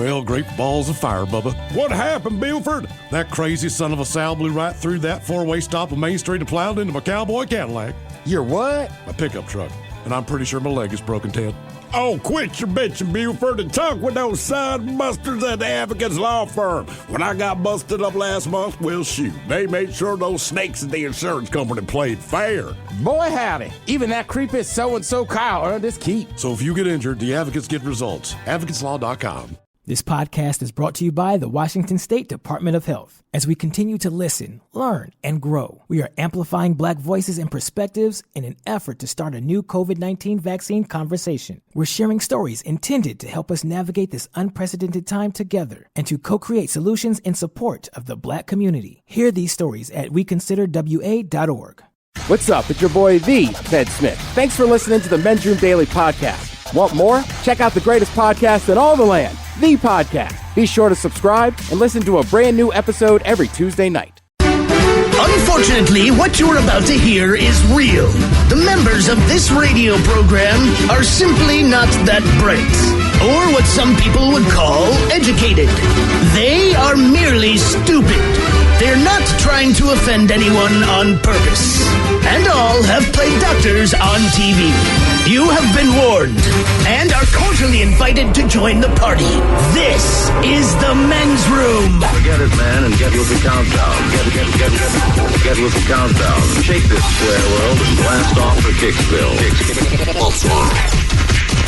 Well, great balls of fire, Bubba. What happened, Buford? That crazy son of a Sal blew right through that four-way stop on Main Street and plowed into my cowboy Cadillac. Your what? My pickup truck. And I'm pretty sure my leg is broken, Ted. Oh, quit your bitching, Buford, and talk with those side busters at the Advocates Law Firm. When I got busted up last month, well, shoot, they made sure those snakes at the insurance company played fair. Boy, howdy. Even that creepy so-and-so Kyle earned his keep. So if you get injured, the advocates get results. AdvocatesLaw.com. This podcast is brought to you by the Washington State Department of Health. As we continue to listen, learn, and grow, we are amplifying Black voices and perspectives in an effort to start a new COVID-19 vaccine conversation. We're sharing stories intended to help us navigate this unprecedented time together and to co-create solutions in support of the Black community. Hear these stories at weconsiderwa.org. What's up? It's your boy, the Ted Smith. Thanks for listening to the Men's Room Daily Podcast. Want more? Check out the greatest podcast in all the land, The Podcast. Be sure to subscribe and listen to a brand new episode every Tuesday night. Unfortunately, what you're about to hear is real. The members of this radio program are simply not that bright, or what some people would call educated. They are merely stupid. They're not trying to offend anyone on purpose. And all have played doctors on TV. You have been warned and are cordially invited to join the party. This is the Men's Room. Forget it, man, and get with the countdown. Get with the countdown. Shake this square world and blast off for Kicksville.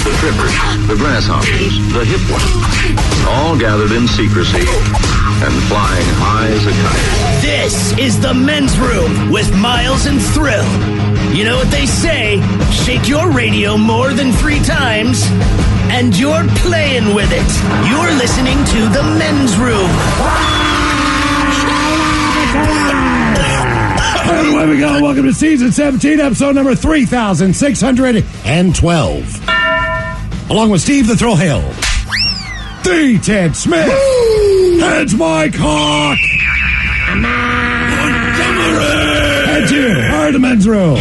The trippers, the grasshoppers, the hip ones, all gathered in secrecy and flying high as a kite. This is the Men's Room with Miles and Thrill. You know what they say, shake your radio more than 3 times, and you're playing with it. You're listening to the Men's Room. Here we go. Welcome to Season 17, Episode number 3612. Along with Steve the Thrill Hill, the Ted Smith, Heads Mike Hawk, and you are the Men's Room.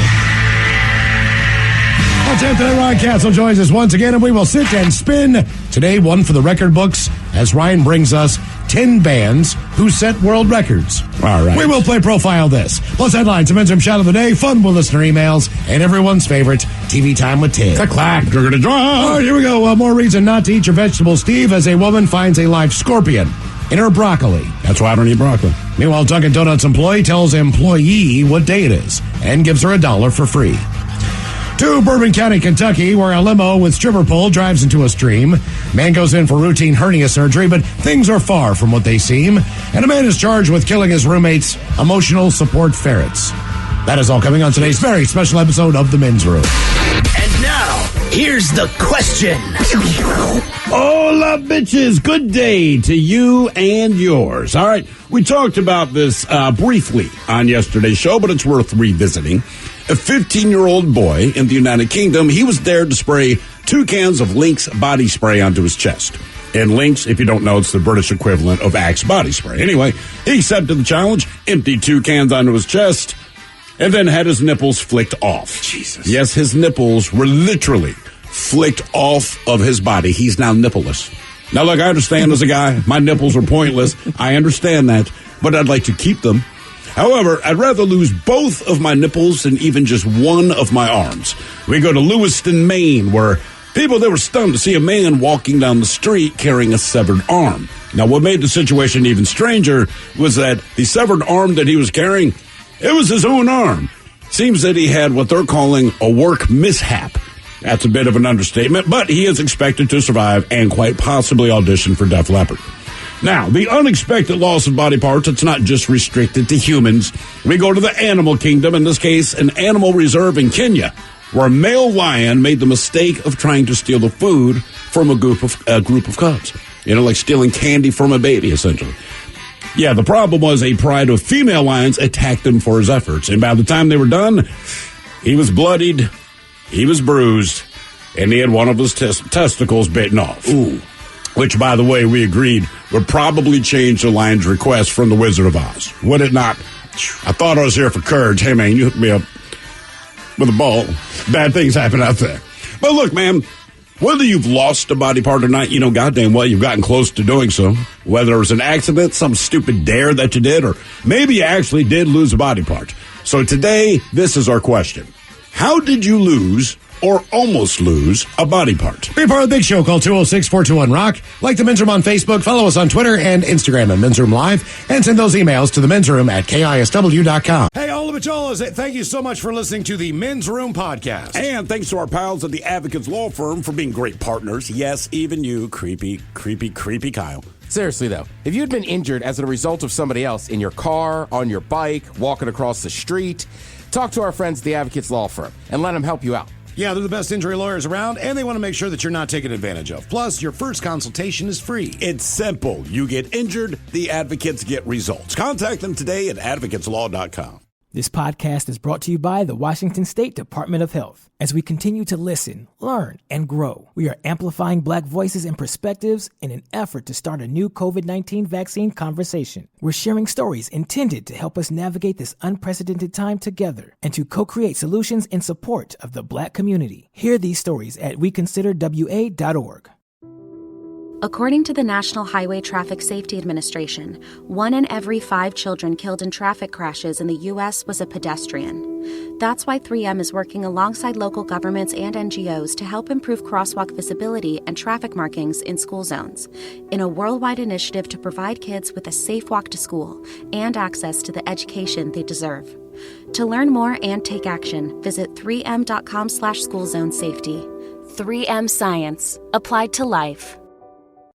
Lieutenant Ryan Castle joins us once again, and we will sit and spin today one for the record books as Ryan brings us 10 bands who set world records. All right. We will play Profile This, plus headlines, a Men's Room Shot of the Day, fun with listener emails, and everyone's favorite, TV Time with Ted. Clack, all right, here we go. Well, more reason not to eat your vegetables, Steve, as a woman finds a live scorpion in her broccoli. That's why I don't eat broccoli. Meanwhile, Dunkin' Donuts employee tells employee what day it is and gives her $1 for free. To Bourbon County, Kentucky, where a limo with stripper pole drives into a stream. Man goes in for routine hernia surgery, but things are far from what they seem. And a man is charged with killing his roommate's emotional support ferrets. That is all coming on today's very special episode of The Men's Room. And now, here's the question. Hola, bitches. Good day to you and yours. All right, we talked about this briefly on yesterday's show, but it's worth revisiting. A 15-year-old boy in the United Kingdom, he was dared to spray 2 cans of Lynx body spray onto his chest. And Lynx, if you don't know, it's the British equivalent of Axe body spray. Anyway, he accepted the challenge, emptied 2 cans onto his chest, and then had his nipples flicked off. Jesus. Yes, his nipples were literally flicked off of his body. He's now nippleless. Now, look, I understand as a guy, my nipples are pointless. I understand that, but I'd like to keep them. However, I'd rather lose both of my nipples than even just one of my arms. We go to Lewiston, Maine, where people, they were stunned to see a man walking down the street carrying a severed arm. Now, what made the situation even stranger was that the severed arm that he was carrying, it was his own arm. Seems that he had what they're calling a work mishap. That's a bit of an understatement, but he is expected to survive and quite possibly audition for Def Leppard. Now, the unexpected loss of body parts, it's not just restricted to humans. We go to the animal kingdom, in this case, an animal reserve in Kenya, where a male lion made the mistake of trying to steal the food from a group of cubs. You know, like stealing candy from a baby, essentially. Yeah, the problem was a pride of female lions attacked him for his efforts. And by the time they were done, he was bloodied, he was bruised, and he had one of his testicles bitten off. Ooh. Which, by the way, we agreed would probably change the lion's request from the Wizard of Oz. Would it not? I thought I was here for courage. Hey, man, you hooked me up with a ball. Bad things happen out there. But look, man, Whether you've lost a body part or not, you know goddamn well you've gotten close to doing so. Whether it was an accident, some stupid dare that you did, or maybe you actually did lose a body part. So today, this is our question. How did you lose or almost lose a body part? Be part of the big show. Call 206-421-ROCK. Like the Men's Room on Facebook. Follow us on Twitter and Instagram at Men's Room Live. And send those emails to the Men's Room at KISW.com. Hey, all the Macholas, thank you so much for listening to the Men's Room podcast. And thanks to our pals at the Advocates Law Firm for being great partners. Yes, even you, creepy Kyle. Seriously, though, if you'd been injured as a result of somebody else in your car, on your bike, walking across the street, talk to our friends at the Advocates Law Firm and let them help you out. Yeah, they're the best injury lawyers around, and they want to make sure that you're not taken advantage of. Plus, your first consultation is free. It's simple. You get injured, the advocates get results. Contact them today at advocateslaw.com. This podcast is brought to you by the Washington State Department of Health. As we continue to listen, learn, and grow, we are amplifying Black voices and perspectives in an effort to start a new COVID-19 vaccine conversation. We're sharing stories intended to help us navigate this unprecedented time together and to co-create solutions in support of the Black community. Hear these stories at weconsiderwa.org. According to the National Highway Traffic Safety Administration, 1 in every 5 children killed in traffic crashes in the U.S. was a pedestrian. That's why 3M is working alongside local governments and NGOs to help improve crosswalk visibility and traffic markings in school zones, in a worldwide initiative to provide kids with a safe walk to school and access to the education they deserve. To learn more and take action, visit 3m.com/schoolzonesafety. 3M Science. Applied to life.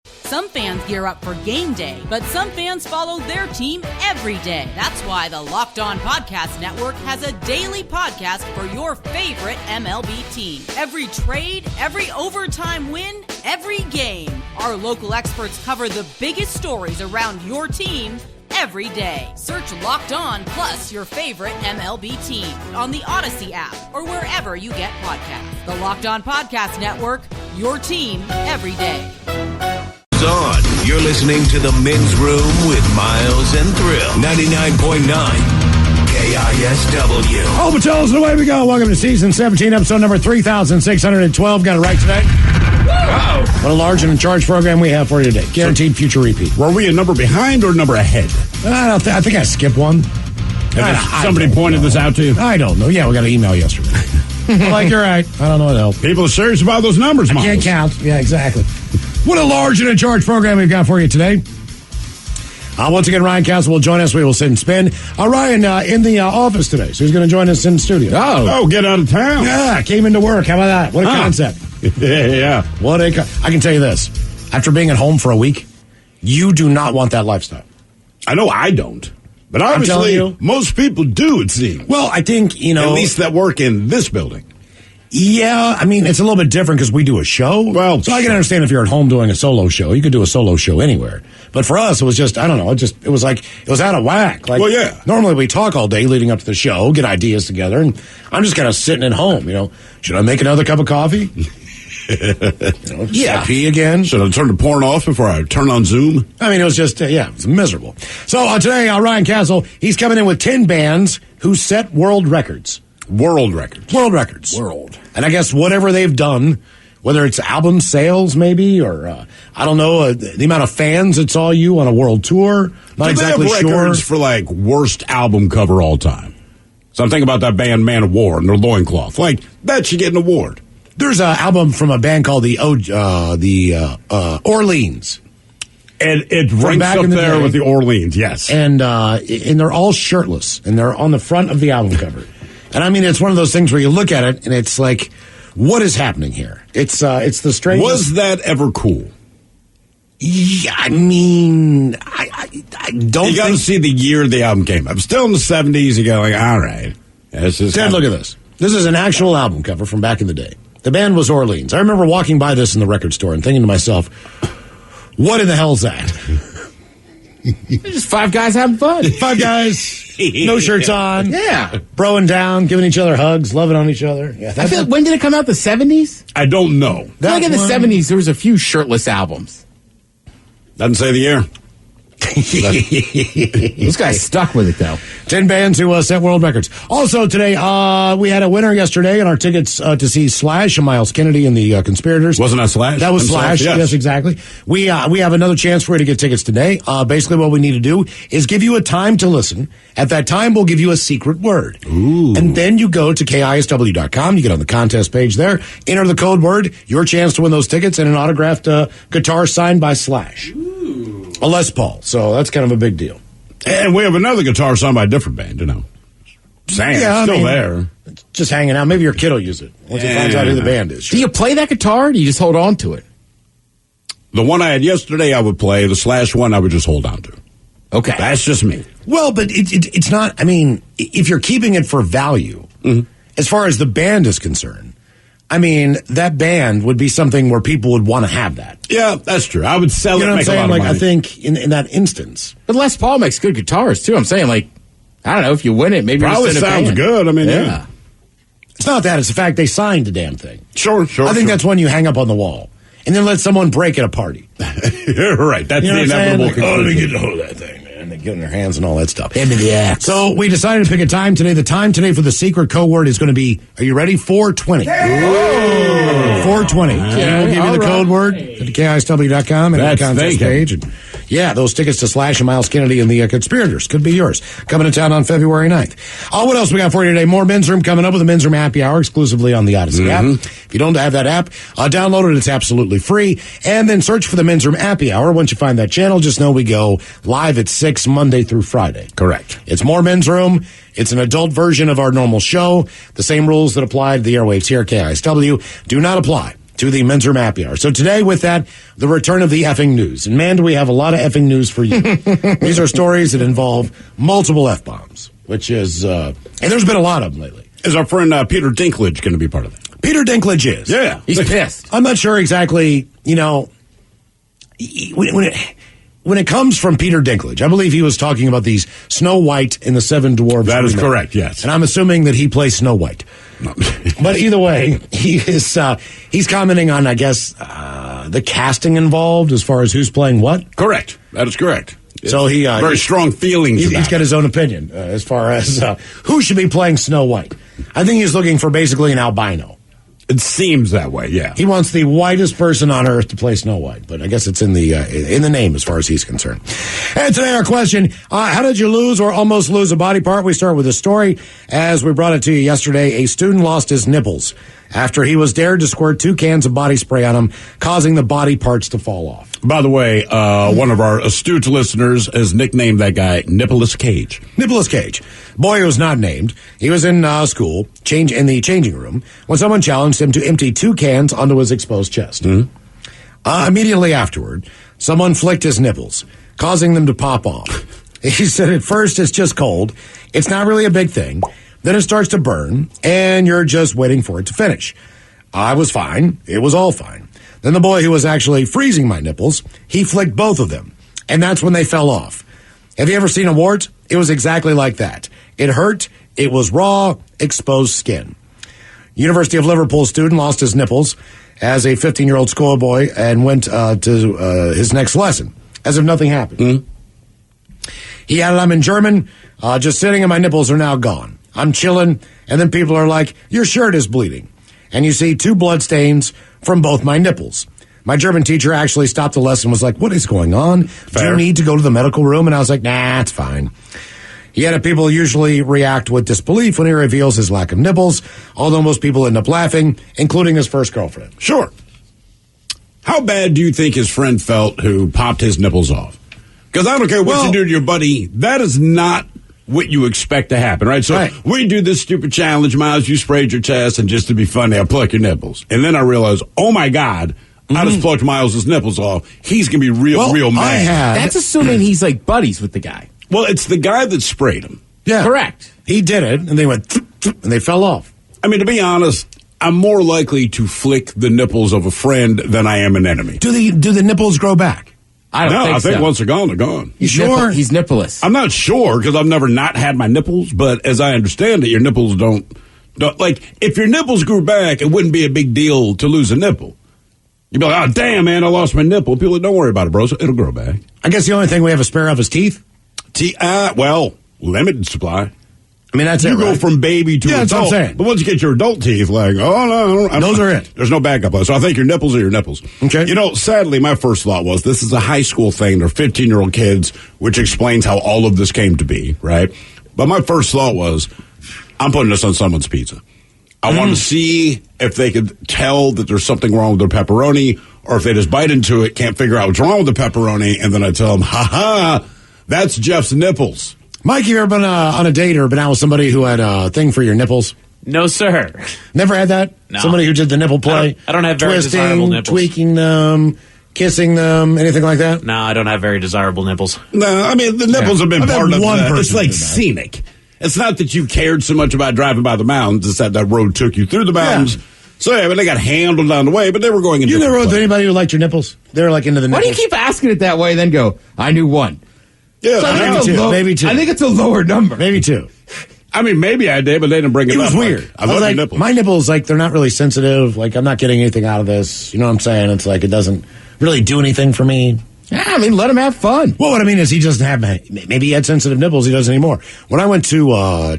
Some fans gear up for game day, but some fans follow their team every day. That's why the Locked On Podcast Network has a daily podcast for your favorite MLB team. Every trade, every overtime win, every game. Our local experts cover the biggest stories around your team every day. Search Locked On plus your favorite MLB team on the Odyssey app or wherever you get podcasts. The Locked On Podcast Network, your team every day. On. You're listening to the Men's Room with Miles and Thrill. 99.9 KISW. All the Macholas, and away we go. Welcome to Season 17, Episode number 3612. Got it right today? Uh-oh. What a large and in charge program we have for you today. Guaranteed future repeat. Were we a number behind or a number ahead? I think I skipped one. Somebody pointed this out to you? I don't know. Yeah, we got an email yesterday. Like, you're right. I don't know what else. People are serious about those numbers, Miles. I can't count. Yeah, exactly. What a large and in charge program we've got for you today. Once again, Ryan Castle will join us. We will sit and spin. Ryan in the office today, so he's going to join us in the studio. Oh, get out of town. Yeah, came into work. How about that? What a concept. Yeah. I can tell you this. After being at home for a week, you do not want that lifestyle. I know I don't. But obviously, most people do, it seems. Well, I think, At least that work in this building. Yeah, I mean, it's a little bit different because we do a show. Well, so I can understand if you're at home doing a solo show. You could do a solo show anywhere. But for us, it was just, I don't know, it was like, it was out of whack. Like, well, yeah. Normally we talk all day leading up to the show, get ideas together, and I'm just kind of sitting at home, Should I make another cup of coffee? Should I pee again? Should I turn the porn off before I turn on Zoom? I mean, it was just, it was miserable. So today, Ryan Castle, he's coming in with 10 bands who set world records. World records. And I guess whatever they've done, whether it's album sales maybe, or I don't know, the amount of fans that saw you on a world tour. Not exactly sure. Records for like worst album cover all time. So I'm thinking about that band Man of War and their loincloth. Like, that should get an award. There's an album from a band called the Orleans. And it ranks up there with the Orleans, yes. And they're all shirtless, and they're on the front of the album cover. And I mean, it's one of those things where you look at it, and it's like, what is happening here? It's the strangest. Was that ever cool? Yeah, I mean, I don't. You got to see the year the album came out. Still in the 70s. You go like, all right. Dad, look at this. This is an actual album cover from back in the day. The band was Orleans. I remember walking by this in the record store and thinking to myself, what in the hell's that? Just 5 guys having fun. 5 guys, no shirts on. Yeah. Broing down, giving each other hugs, loving on each other. Yeah, I feel when did it come out? The 70s? I don't know. I feel like in the 70s, there was a few shirtless albums. Doesn't say the year. This guy's stuck with it, though. 10 bands who set world records. Also today, we had a winner yesterday in our tickets to see Slash and Miles Kennedy and the Conspirators. Wasn't that Slash? That was Slash. Yes, exactly. We have another chance for you to get tickets today. Basically, what we need to do is give you a time to listen. At that time, we'll give you a secret word. Ooh. And then you go to KISW.com. You get on the contest page there. Enter the code word. Your chance to win those tickets and an autographed guitar signed by Slash. Ooh. A Les Paul. So that's kind of a big deal. And we have another guitar signed by a different band, Sam, still there. Just hanging out. Maybe your kid will use it once he finds out who the band is. Do you play that guitar, or do you just hold on to it? The one I had yesterday I would play. The Slash one I would just hold on to. Okay. That's just me. Well, but it's not, I mean, if you're keeping it for value, as far as the band is concerned, I mean, that band would be something where people would want to have that. Yeah, that's true. I would sell You know it, what I'm make a saying? lot of Like, money. I think in that instance. But Les Paul makes good guitars, too. I'm saying, like, I don't know, if you win it, maybe Probably you're sounds good. I mean, yeah. It's not that. It's the fact they signed the damn thing. Sure. I think that's when you hang up on the wall and then let someone break at a party. You're right. That's You know the what I'm saying? inevitable Like, let me conclusion. get a hold of that thing, man. They get in their hands and all that stuff. Into the axe. So we decided to pick a time today. The time today for the secret code word is going to be, are you ready? 420. 420. We'll give you the code word at KISW.com and at the contest page. And those tickets to Slash and Miles Kennedy and the Conspirators could be yours. Coming to town on February 9th. What else we got for you today? More Men's Room coming up with the Men's Room Happy Hour exclusively on the Odyssey app. If you don't have that app, download it. It's absolutely free. And then search for the Men's Room Happy Hour. Once you find that channel, just know we go live at 6 Monday through Friday. Correct. It's more Men's Room. It's an adult version of our normal show. The same rules that apply to the airwaves here at KISW do not apply to the Men's Room Happy Hour. So today, with that, the return of the effing news. And man, do we have a lot of effing news for you. These are stories that involve multiple F-bombs, which is, and there's been a lot of them lately. Is our friend Peter Dinklage going to be part of that? Peter Dinklage is. Yeah. He's pissed. I'm not sure exactly, when it comes from Peter Dinklage, I believe he was talking about these Snow White and the Seven Dwarfs. That is remake. correct, yes. And I'm assuming that he plays Snow White. No. But either way, he's commenting on, I guess, the casting involved as far as who's playing what. Correct. That is correct. So he very strong feelings. He's got his own opinion as far as who should be playing Snow White. I think he's looking for basically an albino. It seems that way, yeah. He wants the whitest person on earth to play Snow White, but I guess it's in the name as far as he's concerned. And today our question, how did you lose or almost lose a body part? We start with a story. As we brought it to you yesterday, a student lost his nipples after he was dared to squirt 2 cans of body spray on him, causing the body parts to fall off. By the way, one of our astute listeners has nicknamed that guy Nicholas Cage. Nicholas Cage. Boy who was not named. He was in school, in the changing room, when someone challenged him to empty 2 cans onto his exposed chest. Immediately afterward, someone flicked his nipples, causing them to pop off. He said at first it's just cold. It's not really a big thing. Then it starts to burn, and you're just waiting for it to finish. I was fine. It was all fine. Then the boy who was actually freezing my nipples, he flicked both of them, and that's when they fell off. Have you ever seen a wart? It was exactly like that. It hurt. It was raw, exposed skin. University of Liverpool student lost his nipples as a 15-year-old schoolboy and went to his next lesson as if nothing happened. He added, I'm in German, just sitting and my nipples are now gone. I'm chilling, and then people are like, your shirt is bleeding. And you see 2 blood stains from both my nipples. My German teacher actually stopped the lesson and was like, what is going on? Do you need to go to the medical room? And I was like, nah, it's fine. Yet people usually react with disbelief when he reveals his lack of nipples, although most people end up laughing, including his first girlfriend. Sure. How bad do you think his friend felt who popped his nipples off? Because I don't care what you do to your buddy, that is not what you expect to happen, right? So we do this stupid challenge, Miles, you sprayed your chest, and just to be funny, I pluck your nipples. And then I realize, oh my God, I just plucked Miles' nipples off. He's going to be real mad. That's assuming he's like buddies with the guy. Well, it's the guy that sprayed him. Yeah. Correct. He did it, and they went, and they fell off. I mean, to be honest, I'm more likely to flick the nipples of a friend than I am an enemy. Do the nipples grow back? I don't think so. Once they're gone, they're gone. You sure? He's nippleless. I'm not sure because I've never not had my nipples, but as I understand it, your nipples don't like, if your nipples grew back, it wouldn't be a big deal to lose a nipple. You'd be like, oh, damn, man, I lost my nipple. People, don't worry about it, bro. It'll grow back. I guess the only thing we have a spare of is teeth. Well, limited supply. I mean, that's you it, go right? from baby to that's adult. what I'm saying. But once you get your adult teeth, like, oh, no. Those are it. There's no backup. So I think your nipples are your nipples. Okay. You know, sadly, my first thought was this is a high school thing. They're 15-year-old kids, which explains how all of this came to be, right? But my first thought was, I'm putting this on someone's pizza. I want to see if they could tell that there's something wrong with their pepperoni, or if they just bite into it, can't figure out what's wrong with the pepperoni, and then I tell them, ha-ha, that's Jeff's nipples. Mike, you ever been on a date or been out with somebody who had a thing for your nipples? No, sir. Never had that? No. Somebody who did the nipple play? I don't have very desirable nipples. Tweaking them, kissing them, anything like that? No, I don't have very desirable nipples. No, I mean, the nipples have been I've part had of one that. person It's like do that. scenic. It's not that you cared so much about driving by the mountains. It's that road took you through the mountains. Yeah. So, yeah, but they got handled on the way, but they were going in You never different rode with places. anybody who liked your nipples? They were like into the Why nipples. do you keep asking it that way, then go, I knew one? Yeah, So I think maybe it's a two, maybe two. I think it's a lower number. Maybe two. I mean, maybe I did, but they didn't bring it It up. was weird. Like, I I was love like, your nipples. my nipples, like, they're not really sensitive. Like, I'm not getting anything out of this. You know what I'm saying? It's like, it doesn't really do anything for me. Yeah, I mean, let him have fun. Well, what I mean is he doesn't have, maybe he had sensitive nipples. He doesn't anymore. When I went to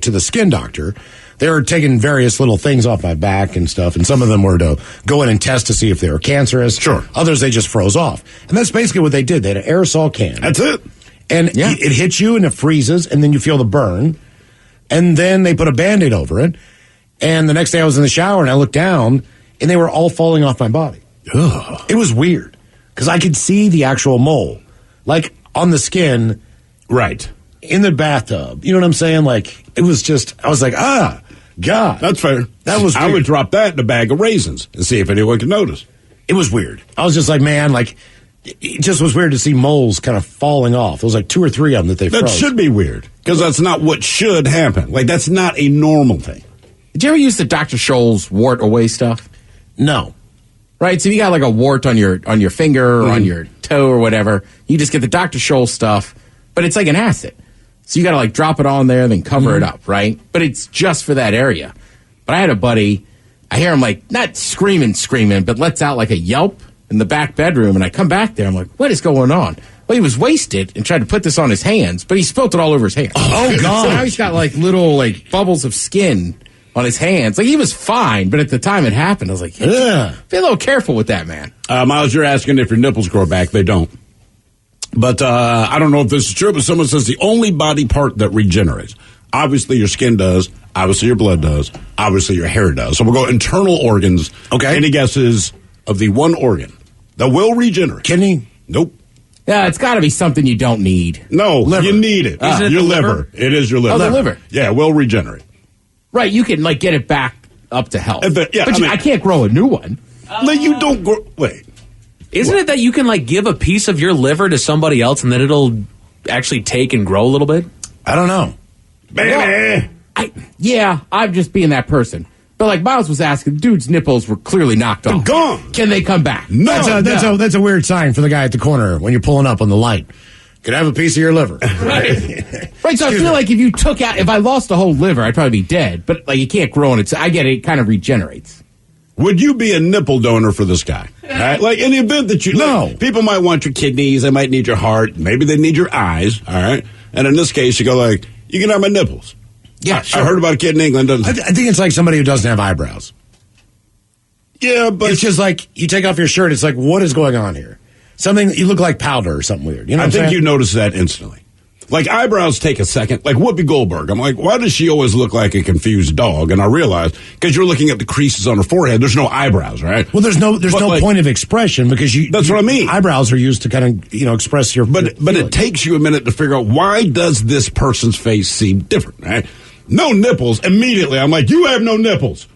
the skin doctor, they were taking various little things off my back and stuff, and some of them were to go in and test to see if they were cancerous. Sure. Others, they just froze off. And that's basically what they did. They had an aerosol can. That's it. And it hits you and it freezes, and then you feel the burn. And then they put a Band-Aid over it. And the next day I was in the shower and I looked down, and they were all falling off my body. Ugh. It was weird because I could see the actual mole, like on the skin, Right. in the bathtub. You know what I'm saying? Like, it was just, I was like, God. That's fair. That was I weird. would drop that in a bag of raisins and see if anyone could notice. It was weird. I was just like, man, like, it just was weird to see moles kind of falling off. There was like 2 or 3 of them that they That froze. should be weird because that's not what should happen. Like, that's not a normal thing. Did you ever use the Dr. Scholl's wart away stuff? No. Right, so if you got like a wart on your finger or on your toe or whatever, you just get the Dr. Scholl stuff, but it's like an acid. So you got to like drop it on there, then cover it up, right? But it's just for that area. But I had a buddy, I hear him like, not screaming, but lets out like a yelp in the back bedroom, and I come back there, I'm like, what is going on? Well, he was wasted and tried to put this on his hands, but he spilt it all over his hands. Oh, God. So now he's got like little like bubbles of skin on his hands. Like, he was fine, but at the time it happened, I was like, Yeah. be a little careful with that, man. Miles, you're asking if your nipples grow back. They don't. But I don't know if this is true, but someone says the only body part that regenerates. Obviously, your skin does. Obviously, your blood does. Obviously, your hair does. So we'll go internal organs. Okay. Any guesses of the one organ that will regenerate? Kidney? Nope. Yeah, it's got to be something you don't need. No, Liver. you need it. Isn't it your the liver. liver? It is your liver. Oh, the liver. Yeah, it will regenerate. Right, you can like get it back up to health. Yeah, but I mean- I can't grow a new one. Like, you don't grow. Wait. Isn't it that you can like give a piece of your liver to somebody else and then it'll actually take and grow a little bit? I don't know. Baby. I'm just being that person. But like Miles was asking, dude's nipples were clearly knocked off. Gone. Can they come back? No. That's a weird sign for the guy at the corner when you're pulling up on the light. Could I have a piece of your liver? Right, so I feel like if you took out, if I lost a whole liver, I'd probably be dead. But like, you can't grow and I get it, it kind of regenerates. Would you be a nipple donor for this guy? Right? Like, in the event that you... No. Like, people might want your kidneys. They might need your heart. Maybe they need your eyes. All right? And in this case, you go like, you can have my nipples. Yeah, I heard about a kid in England. I think it's like somebody who doesn't have eyebrows. Yeah, but... It's just like, you take off your shirt, it's like, what is going on here? Something, you look like powder or something weird. You know I what I'm think saying? you notice that instantly. Like, eyebrows take a second. Like Whoopi Goldberg. I'm like, why does she always look like a confused dog? And I realized, because you're looking at the creases on her forehead, there's no eyebrows, right? Well, there's no like, point of expression because That's what I mean. Eyebrows are used to kind of, express your. But feelings. it takes you a minute to figure out, why does this person's face seem different, right? No nipples. Immediately, I'm like, you have no nipples.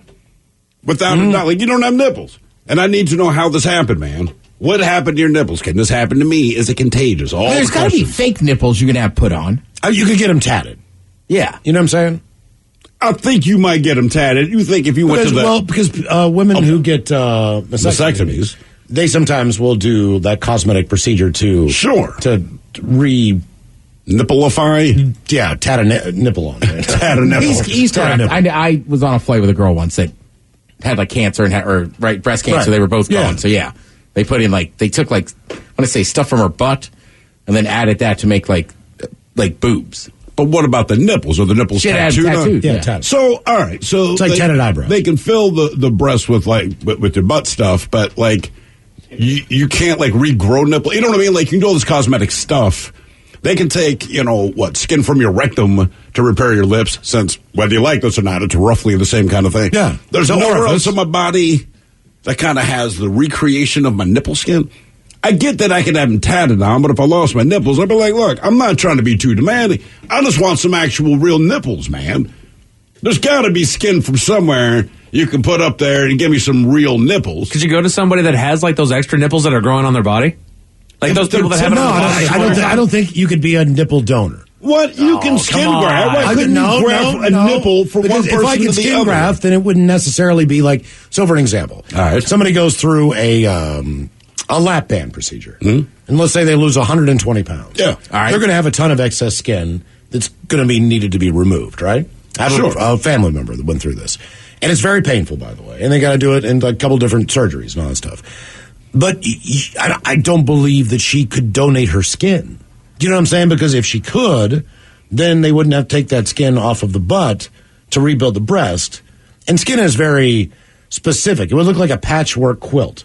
Without a doubt, like, you don't have nipples. And I need to know how this happened, man. What happened to your nipples? Can this happen to me? Is it contagious? All There's the got to be questions. fake nipples you can have put on. You could get them tatted. Yeah. You know what I'm saying? I think you might get them tatted. You think if you went to the because women who get vasectomies, they sometimes will do that cosmetic procedure to nipplify. Yeah, tat a nipple on. Tat a nipple. He's Tat a correct. nipple. I was on a flight with a girl once that had like cancer and breast cancer. Right. They were both Yeah. gone. So yeah, They put in they took I want to say stuff from her butt and then added that to make like boobs. But what about the nipples? Are the nipples tattooed? Yeah, tattooed. So, all right. So it's like tatted eyebrows. They can fill the breast with with their butt stuff, but you can't regrow nipple. You know what I mean? You can do all this cosmetic stuff. They can take, skin from your rectum to repair your lips, since whether you like this or not, it's roughly the same kind of thing. Yeah. There's nowhere else in my body that kind of has the recreation of my nipple skin. I get that I could have them tatted on, but if I lost my nipples, I'd be like, look, I'm not trying to be too demanding. I just want some actual real nipples, man. There's got to be skin from somewhere you can put up there and give me some real nipples. Could you go to somebody that has those extra nipples that are growing on their body? Those people that have it on the body? I don't think you could be a nipple donor. What? You can skin graft. Why couldn't you graft a nipple for one person if I could skin graft, then it wouldn't necessarily be so for an example. All right. Somebody goes through a lap band procedure. And let's say they lose 120 pounds. Yeah. All right. They're going to have a ton of excess skin that's going to be needed to be removed, right? I have a family member that went through this. And it's very painful, by the way. And they got to do it in a couple different surgeries and all that stuff. But I don't believe that she could donate her skin. Do you know what I'm saying? Because if she could, then they wouldn't have to take that skin off of the butt to rebuild the breast. And skin is very specific. It would look like a patchwork quilt.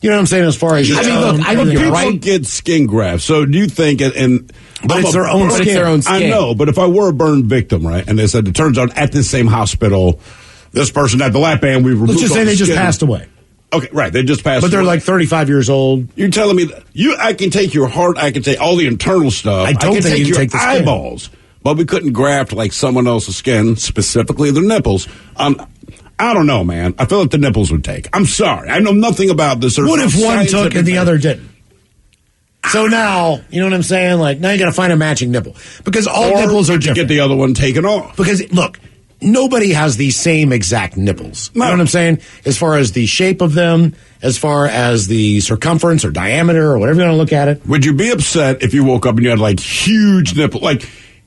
You know what I'm saying? As far as I think people get skin grafts. So do you think but it's their own skin. It's their own skin. I know, but if I were a burn victim, right, and they said it turns out at this same hospital, this person had the lap band, we removed. Let's just say they just passed away. Okay, right. They just passed away. But they're 35 years old. You're telling me I can take your heart, I can take all the internal stuff. I don't think you can take the skin. Eyeballs. But we couldn't graft someone else's skin, specifically their nipples. I don't know, man. I feel like the nipples would take. I'm sorry. I know nothing about this. What if one took and the other didn't? So now, you know what I'm saying? Now you got to find a matching nipple. Because all nipples are different. Get the other one taken off. Because, look, nobody has the same exact nipples. You know what I'm saying? As far as the shape of them, as far as the circumference or diameter or whatever you want to look at it. Would you be upset if you woke up and you had huge nipples?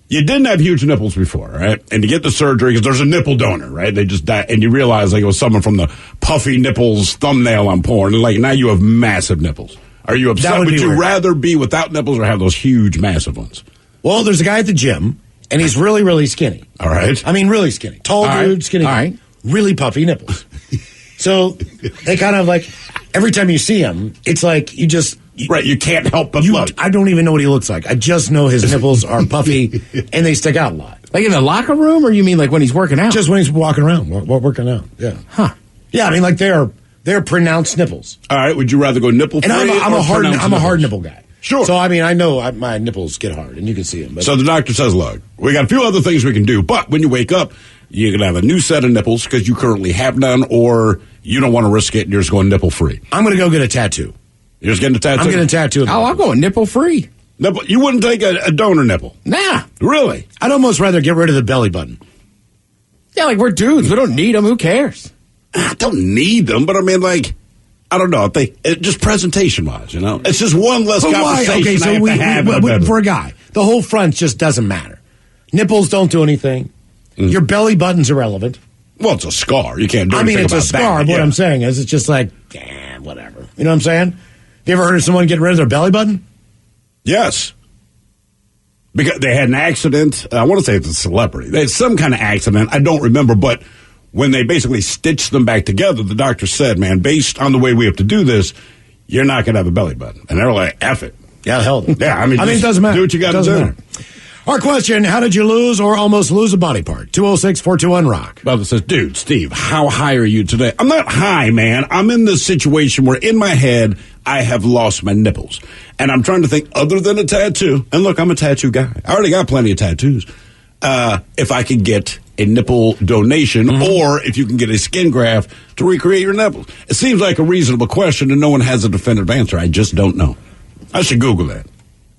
You didn't have huge nipples before, right? And you get the surgery because there's a nipple donor, right? They just die, and you realize it was someone from the puffy nipples thumbnail on porn, and now you have massive nipples. Are you upset? Would you rather be without nipples or have those huge, massive ones? Well, there's a guy at the gym, and he's really, really skinny. All right. I mean, really skinny. Tall dude, skinny. All right. Really puffy nipples. So they kind of every time you see him, it's you just... Right, you can't help but look. I don't even know what he looks like. I just know his nipples are puffy, and they stick out a lot. In the locker room, or you mean when he's working out? Just when he's walking around, working out, yeah. Huh. Yeah, I mean, they're pronounced nipples. All right, would you rather go nipple free? And I'm a hard nipple guy. Sure. So, I mean, I know my nipples get hard, and you can see them. So the doctor says, look, we got a few other things we can do, but when you wake up, you're going to have a new set of nipples because you currently have none, or you don't want to risk it, and you're just going nipple free. I'm going to go get a tattoo. You're just getting a tattoo? I'm getting a tattoo. I'm going nipple free. Nipple? You wouldn't take a donor nipple? Nah. Really? I'd almost rather get rid of the belly button. Yeah, we're dudes. We don't need them. Who cares? I don't need them, but I mean, I don't know. Just presentation-wise, it's just one less conversation. Okay, so for a guy, the whole front just doesn't matter. Nipples don't do anything. Your belly button's irrelevant. Well, it's a scar. You can't do anything about that. It's a scar. But what I'm saying is, it's just whatever. You know what I'm saying? You ever heard of someone getting rid of their belly button? Yes. Because they had an accident. I want to say it's a celebrity. They had some kind of accident. I don't remember, but when they basically stitched them back together, the doctor said, man, based on the way we have to do this, you're not going to have a belly button. And they're like, F it. Yeah, hell. Yeah, I mean, it doesn't matter. Do what you got to do. Matter. Our question, how did you lose or almost lose a body part? 206-421-ROCK. Brother says, dude, Steve, how high are you today? I'm not high, man. I'm in this situation where in my head, I have lost my nipples. And I'm trying to think other than a tattoo. And look, I'm a tattoo guy. I already got plenty of tattoos. If I could get a nipple donation or if you can get a skin graft to recreate your nipples. It seems like a reasonable question and no one has a definitive answer. I just don't know. I should Google that.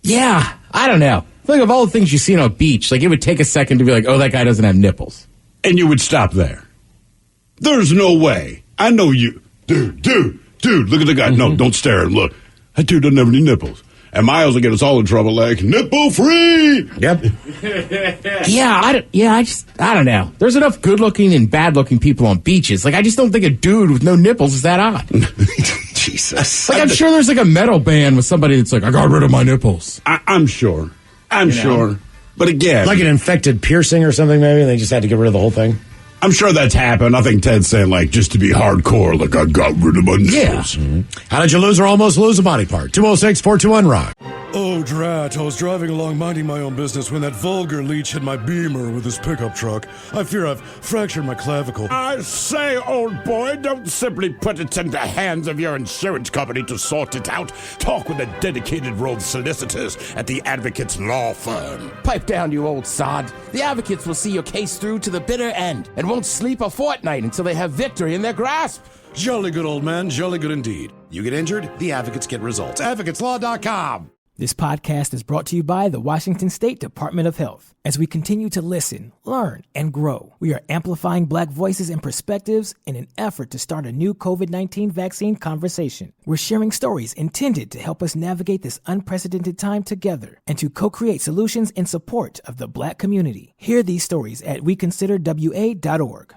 Yeah, I don't know. Think of all the things you see on a beach. It would take a second to be like, oh, that guy doesn't have nipples. And you would stop there. There's no way. I know you. Dude, look at the guy. No, don't stare at him. Look, that dude doesn't have any nipples. And Miles will get us all in trouble nipple free. Yep. I don't know. There's enough good-looking and bad-looking people on beaches. I just don't think a dude with no nipples is that odd. Jesus. Like, I'm sure there's like a metal band with somebody that's like, I got rid of my nipples. I'm sure. I'm sure. But again. Like an infected piercing or something, maybe, and they just had to get rid of the whole thing? I'm sure that's happened. I think Ted's saying, like, just to be hardcore, like, I got rid of my nipples. Yeah. Mm-hmm. How did you lose or almost lose a body part? 206-421-ROCK. Oh, drat. I was driving along minding my own business when that vulgar leech hit my Beamer with his pickup truck. I fear I've fractured my clavicle. I say, old boy, don't simply put it in the hands of your insurance company to sort it out. Talk with the dedicated road solicitors at the Advocates Law Firm. Pipe down, you old sod. The Advocates will see your case through to the bitter end and won't sleep a fortnight until they have victory in their grasp. Jolly good, old man. Jolly good indeed. You get injured, the Advocates get results. AdvocatesLaw.com. This podcast is brought to you by the Washington State Department of Health. As we continue to listen, learn, and grow, we are amplifying Black voices and perspectives in an effort to start a new COVID-19 vaccine conversation. We're sharing stories intended to help us navigate this unprecedented time together and to co-create solutions in support of the Black community. Hear these stories at weconsiderwa.org.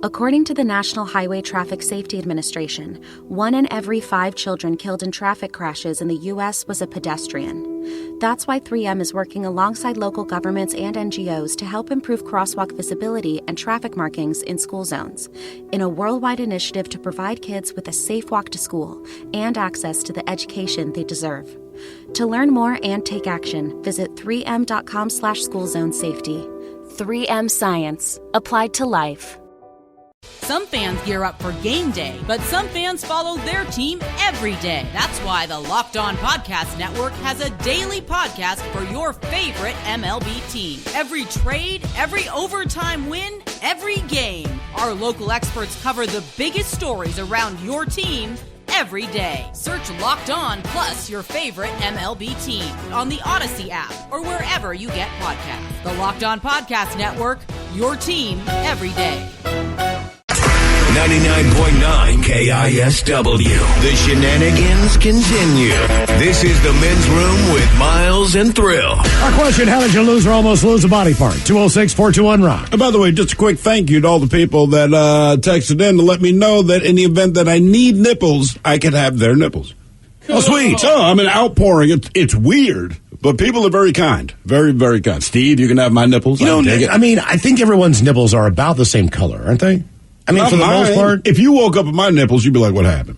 According to the National Highway Traffic Safety Administration, 1 in every 5 children killed in traffic crashes in the U.S. was a pedestrian. That's why 3M is working alongside local governments and NGOs to help improve crosswalk visibility and traffic markings in school zones, in a worldwide initiative to provide kids with a safe walk to school and access to the education they deserve. To learn more and take action, visit 3m.com/schoolzonesafety. 3M Science, applied to life. Some fans gear up for game day, but some fans follow their team every day. That's why the Locked On Podcast Network has a daily podcast for your favorite MLB team. Every trade, every overtime win, every game. Our local experts cover the biggest stories around your team every day. Search Locked On plus your favorite MLB team on the Odyssey app or wherever you get podcasts. The Locked On Podcast Network, your team every day. 99.9 KISW. The shenanigans continue. This is the Men's Room with Miles and Thrill. Our question, how did you lose or almost lose a body part? 206-421-ROCK. And by the way, just a quick thank you to all the people that texted in to let me know that in the event that I need nipples, I could have their nipples. Oh, sweet. Oh, I'm an outpouring. It's weird, but people are very kind. Very, very kind. Steve, you can have my nipples. You know, I mean, I think everyone's nipples are about the same color, aren't they? I mean, for the most part. If you woke up with my nipples, you'd be like, what happened?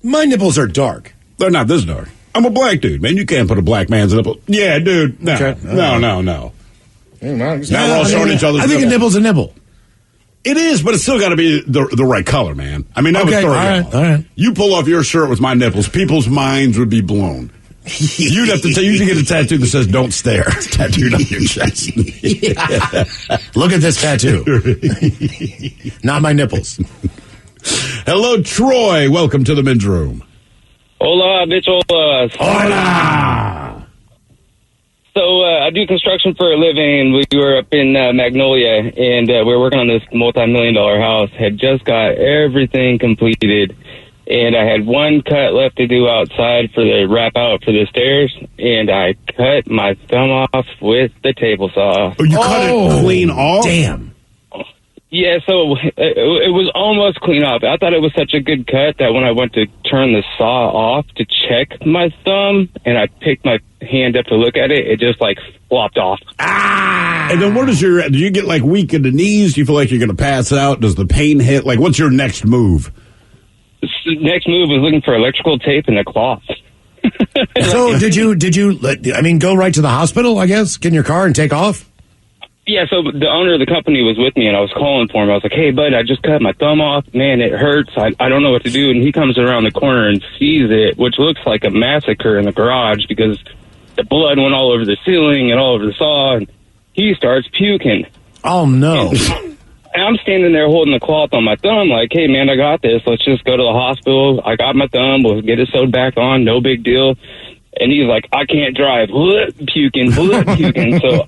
My nipples are dark. They're not this dark. I'm a black dude, man. You can't put a black man's nipple. Yeah, dude. No, Okay. no. Now we're all showing each other's I think a nipple's a nibble. It is, but it's still got to be the right color, man. I mean, that would throw you off. All right. You pull off your shirt with my nipples, people's minds would be blown. You'd have to you should get a tattoo that says "Don't stare" tattooed on your chest. Look at this tattoo. Not my nipples. Hello, Troy. Welcome to the Men's Room. Hola, bicholas. Hola. So I do construction for a living, and we were up in Magnolia, and we were working on this multi-million-dollar house. Had just got everything completed, and I had one cut left to do outside for the wrap out for the stairs, and I cut my thumb off with the table saw. Oh, you cut it clean off? Damn. Yeah, so it was almost clean off. I thought it was such a good cut that when I went to turn the saw off to check my thumb, and I picked my hand up to look at it, it just like flopped off. Ah! And then do you get like weak in the knees? Do you feel like you're going to pass out? Does the pain hit? Like, what's your next move? Next move was looking for electrical tape and a cloth. So did you, go right to the hospital, I guess? Get in your car and take off? Yeah, so the owner of the company was with me, and I was calling for him. I was like, hey, bud, I just cut my thumb off. Man, it hurts. I don't know what to do. And he comes around the corner and sees it, which looks like a massacre in the garage because the blood went all over the ceiling and all over the saw, and he starts puking. Oh, no. And I'm standing there holding the cloth on my thumb like, hey, man, I got this. Let's just go to the hospital. I got my thumb. We'll get it sewed back on. No big deal. And he's like, I can't drive. Puking. So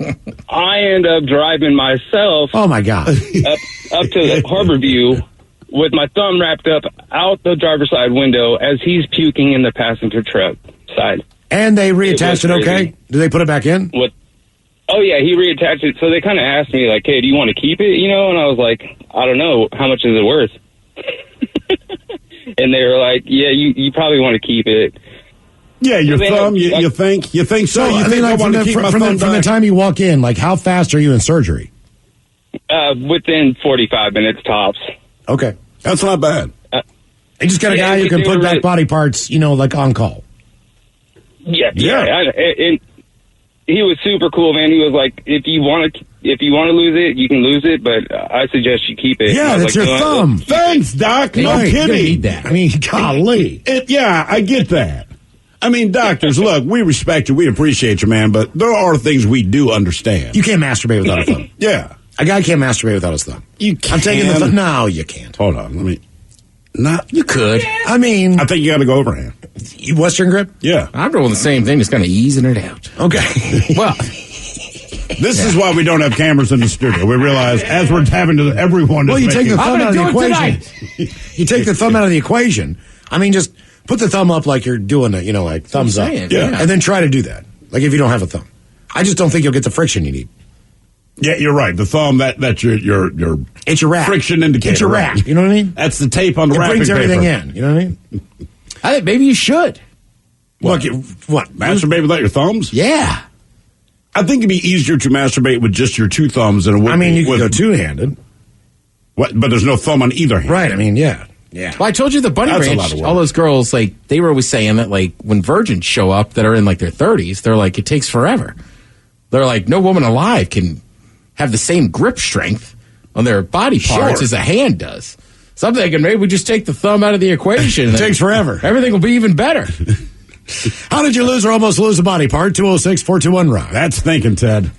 I end up driving myself. Oh, my God. up to Harborview with my thumb wrapped up out the driver's side window as he's puking in the passenger truck side. And they reattached it okay? Did they put it back in? What? Oh, yeah, he reattached it. So they kind of asked me, like, hey, do you want to keep it? You know, and I was like, I don't know. How much is it worth? and they were like, "Yeah, you probably want to keep it." Yeah, your thumb. You think so? You think I want to keep my thumb from the time you walk in, like how fast are you in surgery? Within 45 minutes tops. Okay, that's not bad. You just got a guy who can put back body parts, like on call. Yeah. And he was super cool, man. He was like, if you want to lose it, you can lose it, but I suggest you keep it. Yeah, that's your thumb. Thanks, Doc. No kidding. Need that. I mean, golly. I get that. I mean, doctors, look, we respect you. We appreciate you, man, but there are things we do understand. You can't masturbate without a thumb. Yeah. A guy can't masturbate without his thumb. You can. I'm taking the thumb. No, you can't. Hold on. Let me. You could. I mean, I think you got to go overhand. Western grip? Yeah. I'm doing the same thing, just kind of easing it out. Okay. Well, this is why we don't have cameras in the studio. We realize as we're having to everyone. Well, you take the thumb out of the equation. You take the thumb out of the equation. I mean, just put the thumb up like you're doing it, like thumbs up. Yeah. And then try to do that. Like if you don't have a thumb. I just don't think you'll get the friction you need. Yeah, you're right. The thumb, that's your it's your wrap. Friction indicator. It's your wrap. You know what I mean? That's the tape on the wrapping paper. It brings everything in. You know what I mean? I think maybe you should. What? Masturbate without your thumbs? Yeah. I think it'd be easier to masturbate with just your two thumbs than it would you can go two-handed. What? But there's no thumb on either hand. Right. I mean, yeah. Yeah. Well, I told you the Bunny That's Ranch, all those girls, they were always saying that, when virgins show up that are in, their 30s, they're like, it takes forever. They're like, no woman alive can have the same grip strength on their body parts as a hand does. So I'm thinking maybe we just take the thumb out of the equation. It takes forever. Everything will be even better. How did you lose or almost lose a body part? 206-421-ROCK. That's thinking, Ted.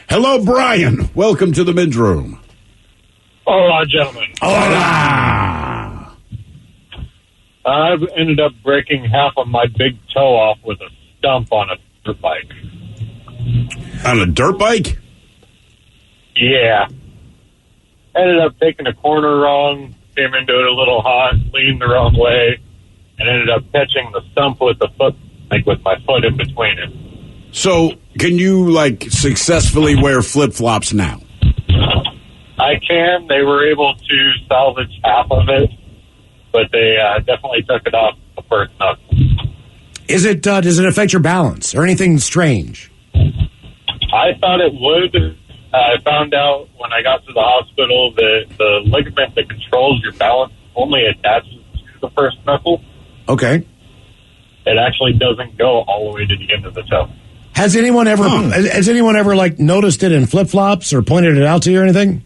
Hello, Brian. Welcome to the men's room. Hola, gentlemen. Hola. I've ended up breaking half of my big toe off with a stump on a dirt bike. On a dirt bike? Yeah. Ended up taking a corner wrong, came into it a little hot, leaned the wrong way, and ended up catching the stump with the foot, with my foot in between it. So, can you, successfully wear flip-flops now? I can. They were able to salvage half of it, but they definitely took it off the first knuckle. Does it affect your balance or anything strange? I thought it would. I found out when I got to the hospital that the ligament that controls your balance only attaches to the first knuckle. Okay. It actually doesn't go all the way to the end of the toe. Has anyone ever noticed it in flip-flops or pointed it out to you or anything?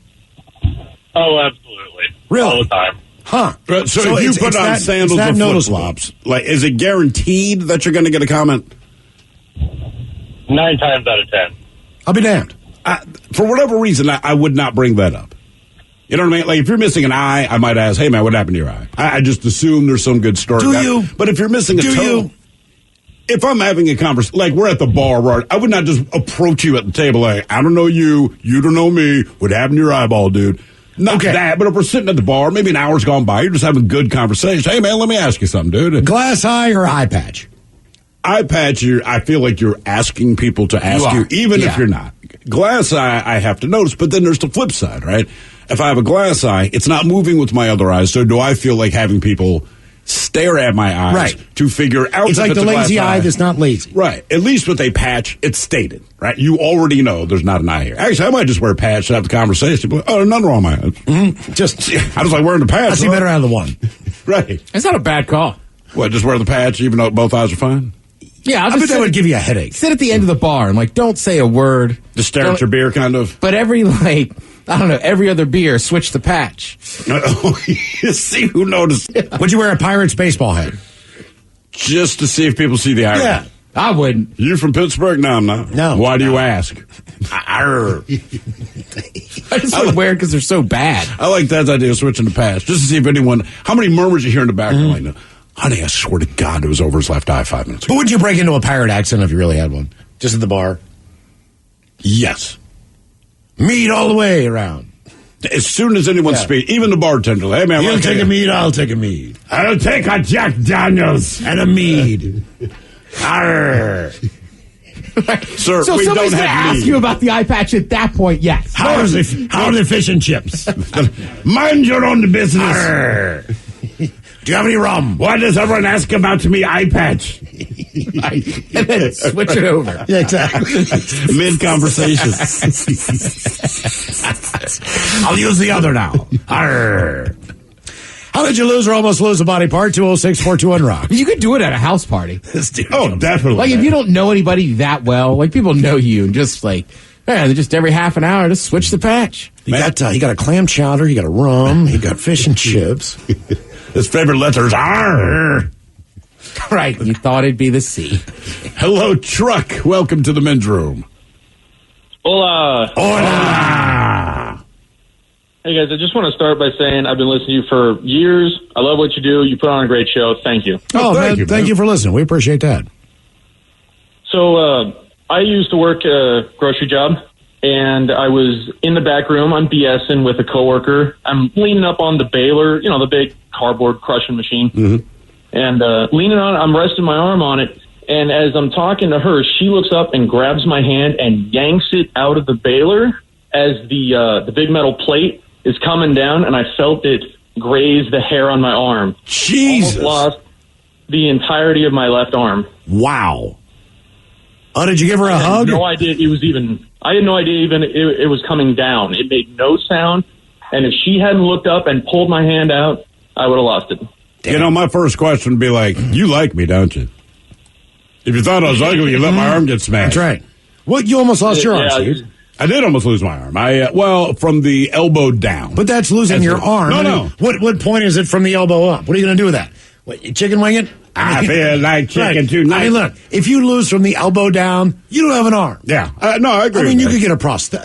Oh, absolutely. Really? All the time. Huh. So if you put on sandals or flip-flops, is it guaranteed that you're going to get a comment? 9 times out of 10. I'll be damned. For whatever reason, I would not bring that up. You know what I mean? If you're missing an eye, I might ask, hey, man, what happened to your eye? I just assume there's some good story. Do you? But if you're missing a toe, if I'm having a conversation, we're at the bar, I would not just approach you at the table I don't know you don't know me, what happened to your eyeball, dude? Not that, but if we're sitting at the bar, maybe an hour's gone by, you're just having good conversation. Hey, man, let me ask you something, dude. Glass eye or eye patch? Eye patch, I feel like you're asking people to ask you, even if you're not. Glass eye, I have to notice, but then there's the flip side, right? If I have a glass eye, it's not moving with my other eyes, so do I feel like having people stare at my eyes to figure out it's if like the lazy eye that's not lazy. Right. At least with a patch, it's stated, right? You already know there's not an eye here. Actually, I might just wear a patch to have the conversation. But, there's nothing wrong with my eyes. Mm-hmm. I just like wearing the patch. I see better out of the one. Right. It's not a bad call. What, just wear the patch even though both eyes are fine? Yeah, I bet that would give you a headache. Sit at the end of the bar and don't say a word. Just stare at your beer, kind of. But every every other beer, switch the patch. See who noticed. Would you wear a Pirates baseball hat? Just to see if people see the irony. Yeah, I wouldn't. You from Pittsburgh? No, I'm not. No. Why do you ask? I just feel weird because they're so bad. I like that idea of switching the patch just to see if anyone. How many murmurs you hear in the background? Like, honey, I swear to God, it was over his left eye 5 minutes ago. But would you break into a pirate accent if you really had one? Just at the bar? Yes. Meat all the way around. As soon as anyone speaks, even the bartender, hey, man. You'll take a mead, I'll take a mead. I'll take a Jack Daniels. And a mead. Arr. Sir, so we don't somebody's going to have ask you about the eye patch at that point, yes. How are the fish and chips? Mind your own business. Do you have any rum? Why does everyone ask about me eye patch? And then switch it over. Yeah, exactly. Mid-conversation. I'll use the other now. Arr. How did you lose or almost lose a body part? 206-421-ROCK. You could do it at a house party. Oh, definitely. Like, if you don't know anybody that well, like, people know you, and just, like, man, just every half an hour, just switch the patch. You got a clam chowder, you got a rum, you got fish and chips. His favorite letters are... Right, you thought it'd be the C. Hello, Truck. Welcome to the men's room. Hola. Hola. Hey, guys, I just want to start by saying I've been listening to you for years. I love what you do. You put on a great show. Thank you. Oh, thank you for listening. We appreciate that. So, I used to work a grocery job, and I was in the back room. I'm BSing with a coworker. I'm leaning up on the baler, the big cardboard crushing machine. Mm-hmm. And leaning on it, I'm resting my arm on it. And as I'm talking to her, she looks up and grabs my hand and yanks it out of the baler as the big metal plate is coming down, and I felt it graze the hair on my arm. Jesus. Almost lost the entirety of my left arm. Wow. Oh, did you give her a hug? No idea it was even. I had no idea even it was coming down. It made no sound, and if she hadn't looked up and pulled my hand out, I would have lost it. Damn. You know, my first question would be like, you like me, don't you? If you thought I was ugly, you let my arm get smashed. That's right. What, you almost lost your arm, Steve? I did almost lose my arm. From the elbow down. But that's losing your arm. No. What point is it from the elbow up? What are you going to do with that? What, you chicken wing it? I feel like chicken tonight. I mean, look, if you lose from the elbow down, you don't have an arm. Yeah. No, I agree. I mean, you could get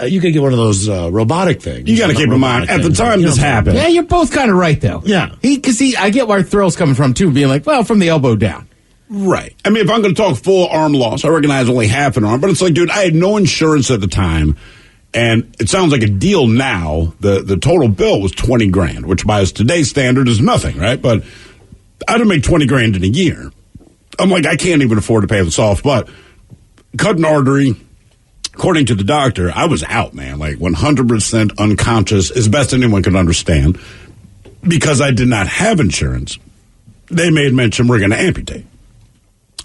you could get one of those robotic things. You got to keep in mind, at the time this happened. Yeah, you're both kind of right, though. Yeah. Because I get where Thrill's coming from, too, being like, well, from the elbow down. Right. I mean, if I'm going to talk full arm loss, I recognize only half an arm. But it's like, dude, I had no insurance at the time. And it sounds like a deal now. The total bill was $20,000, which by today's standard is nothing, right? But I didn't make $20,000 in a year. I'm like, I can't even afford to pay this off. But cut an artery, according to the doctor, I was out, man. Like 100% unconscious, as best anyone could understand. Because I did not have insurance, they made mention we're going to amputate.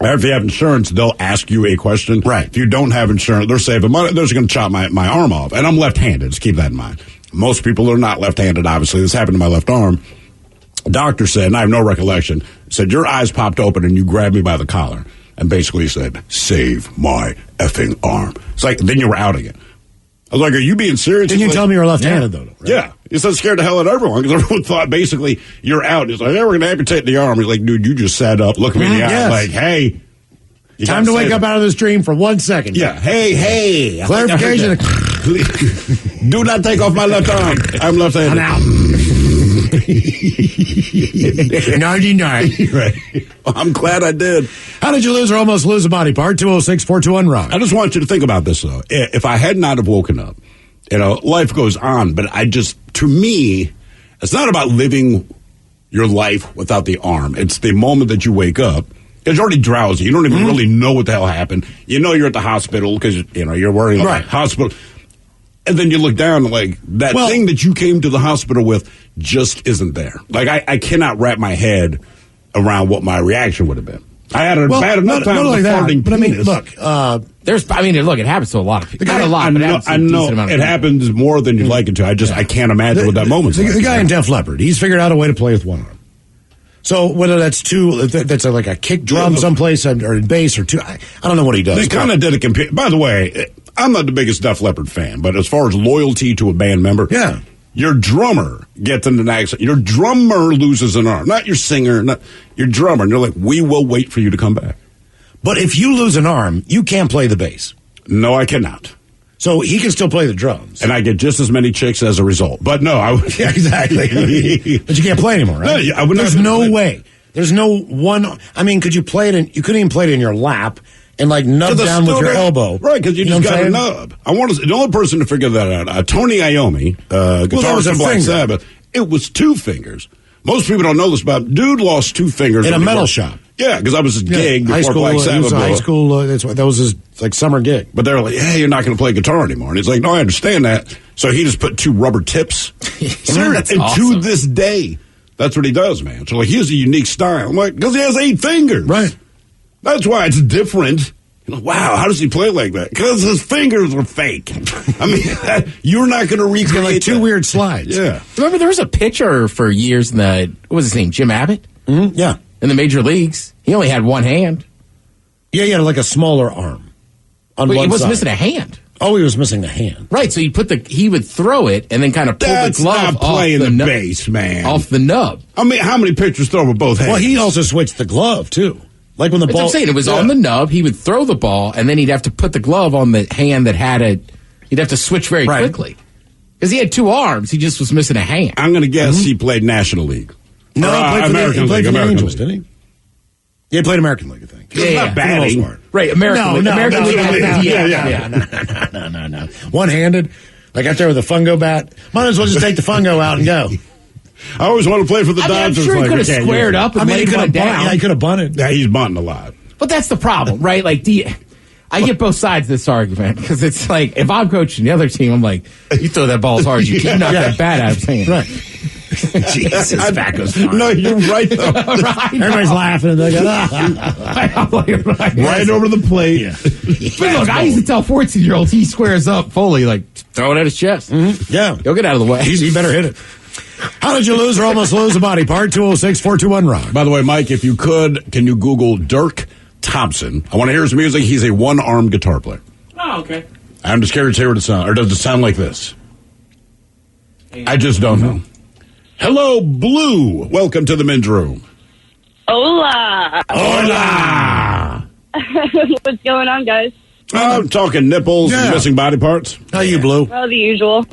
If you have insurance, they'll ask you a question. Right. If you don't have insurance, they're saving money. They're just going to chop my arm off. And I'm left-handed. Just keep that in mind. Most people are not left-handed, obviously. This happened to my left arm. The doctor said, and I have no recollection, said, your eyes popped open and you grabbed me by the collar and basically said, save my effing arm. It's like, then you were out again. I was like, are you being serious? Didn't you tell me you were left-handed, though? Right? Yeah. He said scared the hell out of everyone because everyone thought basically you're out. He's like, hey, we're going to amputate the arm. He's like, dude, you just sat up, look me in the eye. Like, hey. Time to wake up out of this dream for 1 second. Yeah. Hey. Clarification. Do not take off my left arm. I'm left-handed. I'm out. 99. Right. Well, I'm glad I did. How did you lose or almost lose a body part? 206-421-ROCK. I just want you to think about this, though. If I had not have woken up, life goes on, but to me, it's not about living your life without the arm. It's the moment that you wake up. It's already drowsy. You don't even really know what the hell happened. You know you're at the hospital because, you're worrying about hospital. And then you look down like that thing that you came to the hospital with just isn't there. Like I cannot wrap my head around what my reaction would have been. I had a bad enough time with farting but penis. I mean, look, it happens to a lot of people. Not a lot, but I know it happens more than you'd like it to. I can't imagine what that moment's like. The guy in Def Leppard, he's figured out a way to play with one arm. So whether that's that's like a kick drum someplace or bass or two, I don't know what he does. They kind of did a compare. By the way, I'm not the biggest Def Leppard fan, but as far as loyalty to a band member, your drummer gets in an accident. Your drummer loses an arm, not your singer, not your drummer. And they're like, we will wait for you to come back. But if you lose an arm, you can't play the bass. No, I cannot. So he can still play the drums. And I get just as many chicks as a result. But no, yeah, exactly. But you can't play anymore, right? No, there's no way. There's no one. I mean, could you play it you couldn't even play it in your lap and nub down with your elbow. Right, because you just got a nub. The only person to figure that out, Tony Iommi, guitarist from Black Sabbath, it was 2 fingers. Most people don't know this about dude lost 2 fingers in a metal shop. Yeah, because that was his gig before Black Sabbath. High school. That was his summer gig. But they were like, "Hey, you're not going to play guitar anymore." And he's like, "No, I understand that." So he just put 2 rubber tips. That's awesome. To this day, That's what he does, man. So, like, he has a unique style. I'm like, because he has 8 fingers. Right. That's why it's different. You know, wow, how does he play like that? Because his fingers are fake. I mean, you're not going to recreate like 2 that. weird slides. Yeah. Remember, there was a pitcher for years in what was his name, Jim Abbott? Mm-hmm. Yeah. In the major leagues. He only had one hand. Yeah, he had like a smaller arm. On But one he was side. missing a hand. Oh, he was missing the hand. Right, so he would throw it and then kind of pull That's the glove not playing off the base, man. Off the nub. I mean, how many pitchers throw with both hands? Well, he also switched the glove, too. Like when the That's ball. what I'm saying. It was on the nub. He would throw the ball, and then he'd have to put the glove on the hand that had it. He'd have to switch very quickly. Because he had 2 arms. He just was missing a hand. I'm going to guess he played National League. No, he American played League. for the Angels, didn't he? Yeah, he played American League, I think. Yeah, not batting. Right, American League. American League. No. One-handed. Like out there with a fungo bat. Might as well just take the fungo out and go. I always want to play for the Dodgers. I'm sure he could have squared up and laid one down. Yeah, he could have bunted. Yeah, he's bunting a lot. But that's the problem, right? Like, I get both sides of this argument because it's like if I'm coaching the other team, I'm like, you throw that ball as hard as you can, knock that bat out of his hand. Right. Jesus, back goes far. No, you're right, though. Right. Everybody's laughing. And they're going, right over the plate. Yeah. But look, I used to tell 14-year-olds he squares up fully, like, throw it at his chest. Mm-hmm. Yeah. He'll get out of the way. He better hit it. How did you lose or almost lose a body part? 206-421-ROCK. By the way, Mike, if you could, can you Google Dirk Thompson? I want to hear his music. He's a one-armed guitar player. Oh, okay. I'm just curious to hear what it sounds, or does it sound like this? I just don't know. Hello, Blue. Welcome to the men's room. Hola. Hola. What's going on, guys? I'm talking nipples and missing body parts. How you, Blue? Well, the usual.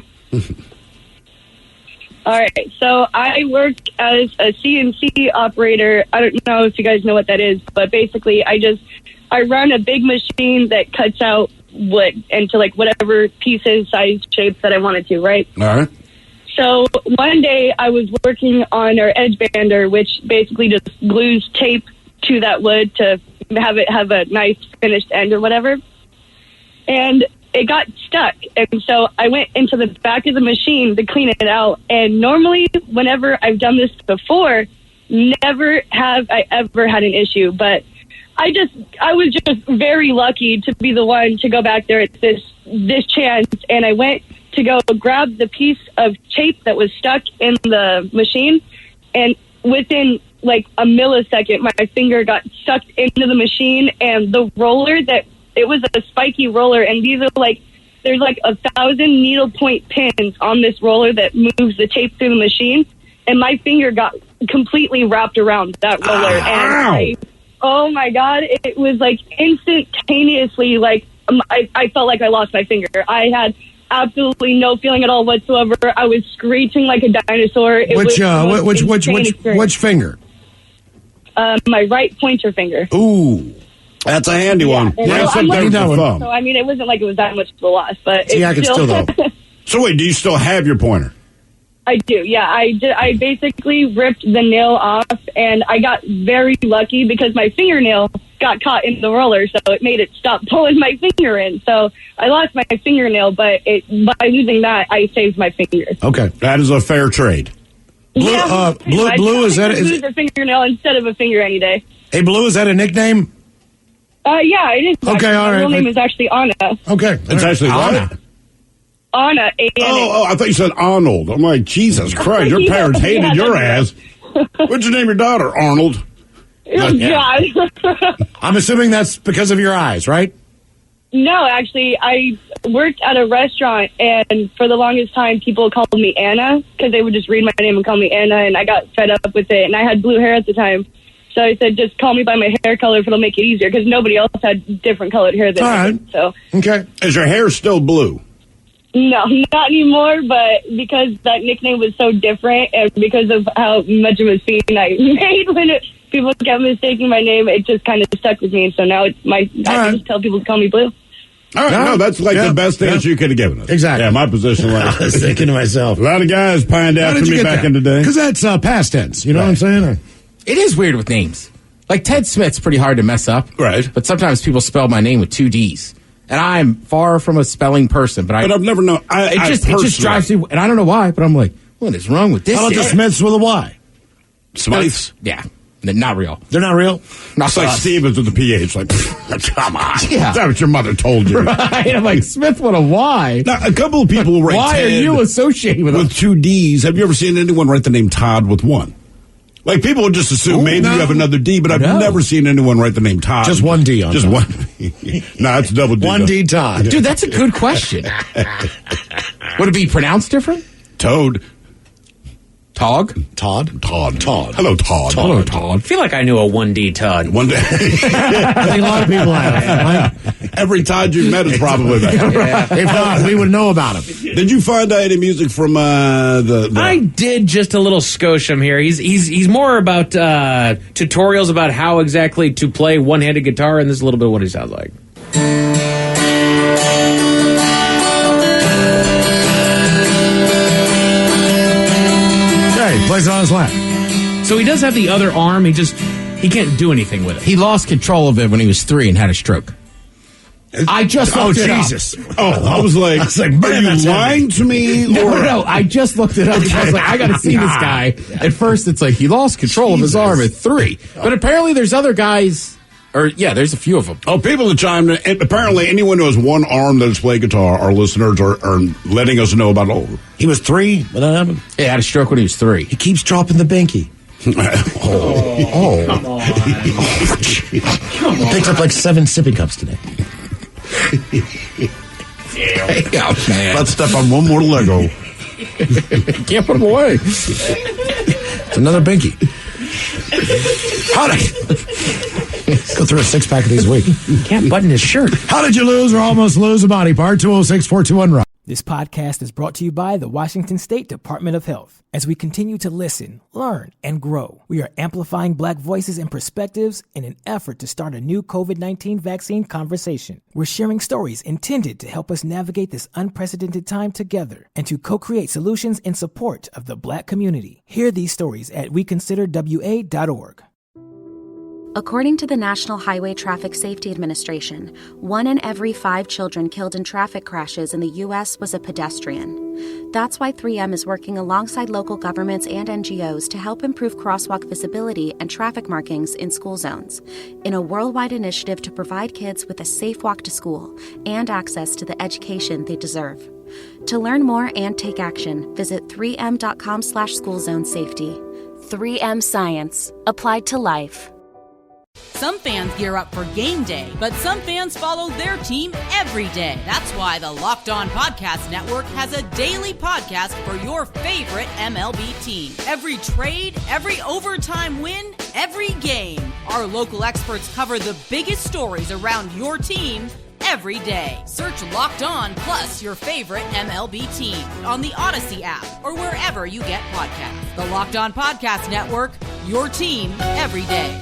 All right, so I work as a CNC operator. I don't know if you guys know what that is, but basically I run a big machine that cuts out wood into like whatever pieces, size, shapes that I want it to, right? All right. So one day I was working on our edge bander, which basically just glues tape to that wood to have it have a nice finished end or whatever. And it got stuck. And so I went into the back of the machine to clean it out. And normally, whenever I've done this before, never have I ever had an issue. But I was just very lucky to be the one to go back there at this chance. And I went to go grab the piece of tape that was stuck in the machine. And within like a millisecond, my finger got sucked into the machine, and the roller it was a spiky roller, and these are like, there's like 1,000 needle point pins on this roller that moves the tape through the machine, and my finger got completely wrapped around that roller. And oh my God, it was like instantaneously, like I felt like I lost my finger. I had absolutely no feeling at all whatsoever. I was screeching like a dinosaur. Which finger? My right pointer finger. Ooh. That's a handy one. Yeah, So, I mean, it wasn't like it was that much of a loss, but I can still know. So wait, do you still have your pointer? I do, yeah. I basically ripped the nail off, and I got very lucky because my fingernail got caught in the roller, so it made it stop pulling my finger in. So I lost my fingernail, but by losing that, I saved my finger. Okay, that is a fair trade. Blue, Yeah, Blue, is that lose a fingernail instead of a finger any day? Hey, Blue, is that a nickname? Yeah, it is. Okay, actually. all My right. real name is actually Anna. Okay, It's actually Anna. Anna, A-N-A. Oh, I thought you said Arnold. I'm like, Jesus Christ, your parents hated your ass. What'd you name your daughter? Arnold. Oh, God. I'm assuming that's because of your eyes, right? No, actually, I worked at a restaurant, and for the longest time, people called me Anna because they would just read my name and call me Anna, and I got fed up with it. And I had blue hair at the time, so I said, just call me by my hair color if it'll make it easier, because nobody else had different colored hair than I did. So, okay. Is your hair still blue? no, not anymore, but because that nickname was so different, and because of how much of a scene I made when people kept mistaking my name, it just kind of stuck with me. And so now it's I can just tell people to call me Blue. All right, no, that's like the best answer you could have given us. Exactly. Yeah, my position was. I was thinking to myself. A lot of guys pined after me back in the day. Because that's past tense. You know what I'm saying? It is weird with names. Like Ted Smith's pretty hard to mess up. Right. But sometimes people spell my name with 2 D's. And I'm far from a spelling person, but I've never known. It just drives me, and I don't know why, but I'm like, what is wrong with this? How about the Smiths with a Y? Smythes? Yeah. Not real. They're not real? It's like Stevens with the PH. Like, come on. Yeah. Is that what your mother told you? Right. I'm like, Smith with a Y. Now, a couple of people will write Why Ted are you associating with two D's? Have you ever seen anyone write the name Todd with one? Like, people would just assume maybe you have another D, but I've never seen anyone write the name Todd. Just one D on Just top. one. No, it's double D. One D Todd. Dude, that's a good question. Would it be pronounced different? Toad. Todd. Hello, Todd. Hello, Todd. I feel like I knew a 1D Todd. One day. I think a lot of people have. Every Todd you've met is probably that. If not, we would know about him. Did you find any music from the I did just a little skosham here. He's more about tutorials about how exactly to play one-handed guitar, and this is a little bit of what he sounds like. He plays it on his lap. So he does have the other arm. He can't do anything with it. He lost control of it when he was 3 and had a stroke. I just looked it up. Jesus. I was like, man, are you lying to me? No, I just looked it up because I was like, I got to see this guy. At first, it's like he lost control of his arm at 3. But apparently there's other guys, there's a few of them. Oh, people that chimed in. And apparently anyone who has one arm that has played guitar, our listeners are letting us know about it. He was 3 when that happened? Yeah, he had a stroke when he was 3. He keeps dropping the binky. Come on. Picked up like 7 sipping cups today. Man. Let's step on one more Lego. Can't put him away. It's another binky. Go through a 6-pack of these a week. Can't button his shirt. How did you lose or almost lose a body part? 206-421-ROCK. This podcast is brought to you by the Washington State Department of Health. As we continue to listen, learn, and grow, we are amplifying Black voices and perspectives in an effort to start a new COVID-19 vaccine conversation. We're sharing stories intended to help us navigate this unprecedented time together and to co-create solutions in support of the Black community. Hear these stories at weconsiderwa.org. According to the National Highway Traffic Safety Administration, 1 in every 5 children killed in traffic crashes in the U.S. was a pedestrian. That's why 3M is working alongside local governments and NGOs to help improve crosswalk visibility and traffic markings in school zones, in a worldwide initiative to provide kids with a safe walk to school and access to the education they deserve. To learn more and take action, visit 3m.com/schoolzonesafety. 3M Science. Applied to life. Some fans gear up for game day, but some fans follow their team every day. That's why the Locked On Podcast Network has a daily podcast for your favorite MLB team. Every trade, every overtime win, every game. Our local experts cover the biggest stories around your team every day. Search Locked On plus your favorite MLB team on the Odyssey app or wherever you get podcasts. The Locked On Podcast Network, your team every day.